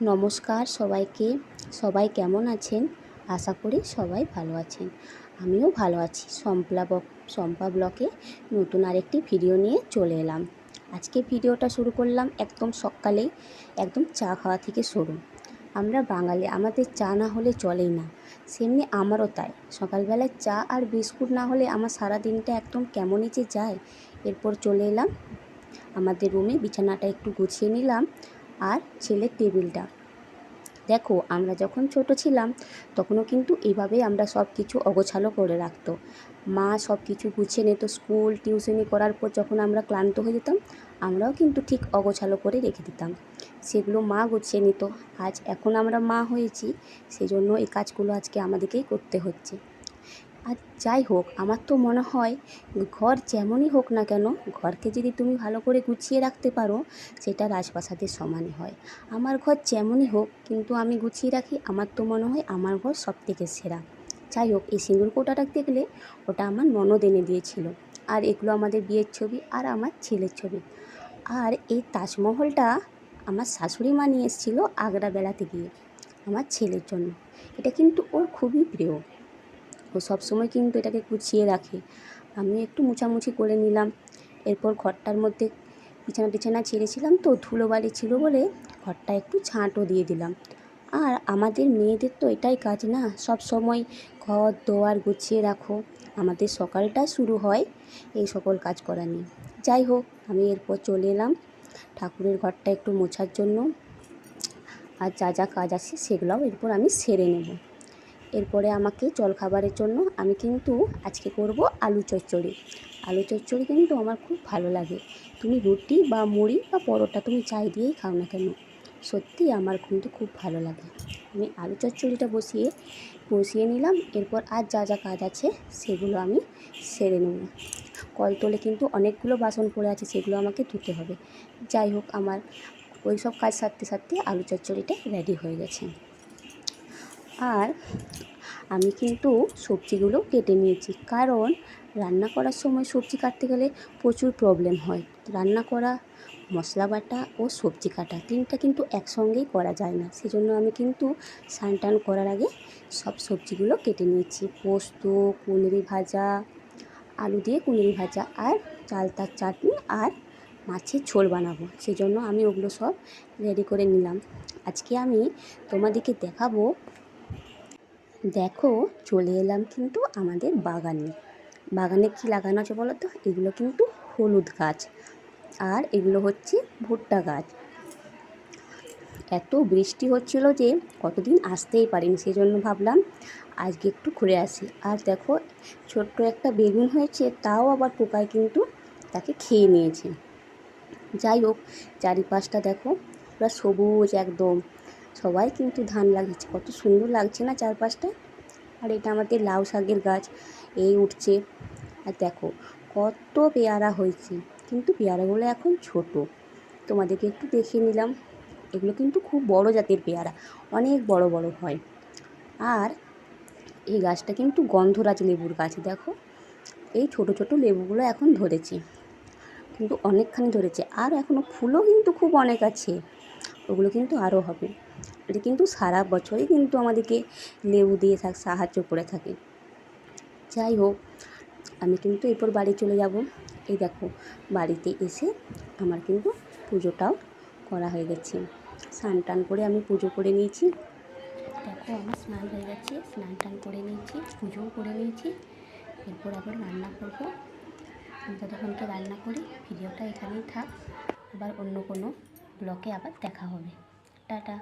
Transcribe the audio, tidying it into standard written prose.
নমস্কার সবাইকে। সবাই কেমন আছেন? আশা করি সবাই ভালো আছেন। আমিও ভালো আছি। শম্পা ব্লকে নতুন আরেকটি ভিডিও নিয়ে চলে এলাম। আজকে ভিডিওটা শুরু করলাম একদম সকালেই, একদম চা খাওয়া থেকে শুরু। আমরা বাঙালি, আমাদের চা না হলে চলেই না। সেমনি আমারও তাই। সকালবেলায় চা আর বিস্কুট না হলে আমার সারা দিনটা একদম কেমনই যে যায়। এরপর চলে এলাম আমাদের রুমে, বিছানাটা একটু গুছিয়ে নিলাম আর ছেলের টেবিলটা। দেখো, আমরা যখন ছোট ছিলাম তখনও কিন্তু এইভাবেই আমরা সব কিছু অগোছালো করে রাখতো। মা সব কিছু গুছিয়ে নিত। স্কুল টিউশনি করার পর যখন আমরা ক্লান্ত হয়ে যেতাম, আমরাও কিন্তু ঠিক অগোছালো করে রেখে দিতাম। সেগুলো মা গুছিয়ে নিত। এখন আমরা মা হয়েছি, সেজন্য এই কাজগুলো আজকে আমাদেরকেই করতে হচ্ছে। আর যাই হোক, আমার তো মনে হয় ঘর যেমনই হোক না কেন, ঘরকে যদি তুমি ভালো করে গুছিয়ে রাখতে পারো, সেটা রাজপ্রাসাদের সমানই হয়। আমার ঘর যেমনই হোক, কিন্তু আমি গুছিয়ে রাখি, আমার তো মনে হয় আমার ঘর সব থেকে সেরা। যাই হোক, এই সিঁদুর কৌটাটা দেখলে, ওটা আমার ননদ এনে দিয়েছিল। আর এগুলো আমাদের বিয়ের ছবি আর আমার ছেলের ছবি। আর এই তাজমহলটা আমার শাশুড়ি মা নিয়ে এসেছিলো আগ্রা বেড়াতে গিয়ে আমার ছেলের জন্য। এটা কিন্তু ওর খুবই প্রিয়। ও সবসময় কিন্তু এটাকে গুছিয়ে রাখে। আমি একটু মুছামুছি করে নিলাম। এরপর ঘরটার মধ্যে বিছানা টিছানা ছেড়েছিলাম তো, ধুলোবালি ছিল বলে ঘরটা একটু ঝাঁটও দিয়ে দিলাম। আর আমাদের মেয়েদের তো এটাই কাজ না, সব সময় ঘর দোয়ার গুছিয়ে রাখো। আমাদের সকালটা শুরু হয় এই সকল কাজ করা নিয়ে। যাই হোক, আমি এরপর চলে এলাম ঠাকুরের ঘরটা একটু মোছার জন্য। আর যা যা কাজ আছে সেগুলোও এরপর আমি সেরে নেব। এরপরে আমাকে জলখাবারের জন্য আমি কিন্তু আজকে করব আলু চচ্চড়ি। আলু চচ্চড়ি কিন্তু আমার খুব ভালো লাগে। তুমি রুটি বা মুড়ি বা পরোটা তুমি চাই দিয়েই খাও না কেন, সত্যি আমার কিন্তু খুব ভালো লাগে। আমি আলু চচ্চড়িটা বসিয়ে নিলাম। এরপর আর যা যা কাজ আছে সেগুলো আমি সেরে নেব। কলতলে কিন্তু অনেকগুলো বাসন পড়ে আছে, সেগুলো আমাকে ধুতে হবে। যাই হোক, আমার ওই সব কাজ সারতে সারতে আলু চচ্চড়িটা রেডি হয়ে গেছে। আর আমি কিন্তু সবজিগুলো কেটে নিয়েছি, কারণ রান্না করার সময় সবজি কাটতে গেলে প্রচুর প্রবলেম হয়। রান্না করা, মশলা বাটা ও সবজি কাটা তিনটা কিন্তু একসঙ্গেই করা যায় না। সেজন্য আমি কিন্তু স্নান টান করার আগে সব সবজিগুলো কেটে নিয়েছি। পোস্ত, কুঁদরি ভাজা, আলু দিয়ে কুঁদরি ভাজা, আর চালতার চাটনি, আর মাছের ঝোল বানাবো। সেজন্য আমি ওগুলো সব রেডি করে নিলাম। আজকে আমি তোমাদেরকে দেখাবো। দেখো, চলে এলাম কিন্তু আমাদের বাগানে কি লাগানো আছে বলো তো? এগুলো কিন্তু হলুদ গাছ, আর এগুলো হচ্ছে ভুট্টা গাছ। এত বৃষ্টি হচ্ছিল যে কতদিন আসতেই পারিনি, সেই জন্য ভাবলাম আজকে একটু ঘুরে আসি। আর দেখো, ছোট্ট একটা বেগুন হয়েছে, তাও আবার পোকায় কিন্তু তাকে খেয়ে নিয়েছে। যাই হোক, চারিপাশটা দেখো পুরো সবুজ একদম। সবাই কিন্তু ধান লাগিয়েছে, কত সুন্দর লাগছে না চারপাশটা। আর এটা আমাদের লাউ শাকের গাছ, এই উঠছে। আর দেখো কত পেয়ারা হয়েছে, কিন্তু পেয়ারাগুলো এখন ছোট। তোমাদেরকে একটু দেখিয়ে নিলাম। এগুলো কিন্তু খুব বড় জাতের পেয়ারা, অনেক বড় বড় হয়। আর এই গাছটা কিন্তু গন্ধরাজ লেবুর গাছ। দেখো, এই ছোট ছোট লেবুগুলো এখন ধরেছে, কিন্তু অনেকখানি ধরেছে। আর এখনও ফুলও কিন্তু খুব অনেক আছে, ওগুলো কিন্তু আরও হবে। এটা কিন্তু সারা বছরই কিন্তু আমাদেরকে লেবু দিয়ে সাহায্য করে থাকে। যাই হোক, আমি কিন্তু এরপর বাড়ি চলে যাব। এই দেখো, বাড়িতে এসে আমার কিন্তু পুজোটাও করা হয়ে গেছে। স্নান টান করে আমি পুজো করে নিয়েছি। দেখো, আমার স্নান হয়ে গেছে, স্নান টান করে নিয়েছি, পুজোও করে নিয়েছি। এরপর আবার রান্না করব। আমি ততক্ষণকে রান্না করি। ভিডিওটা এখানেই থাক, আবার অন্য কোনো ব্লগে আবার দেখা হবে। টাটা।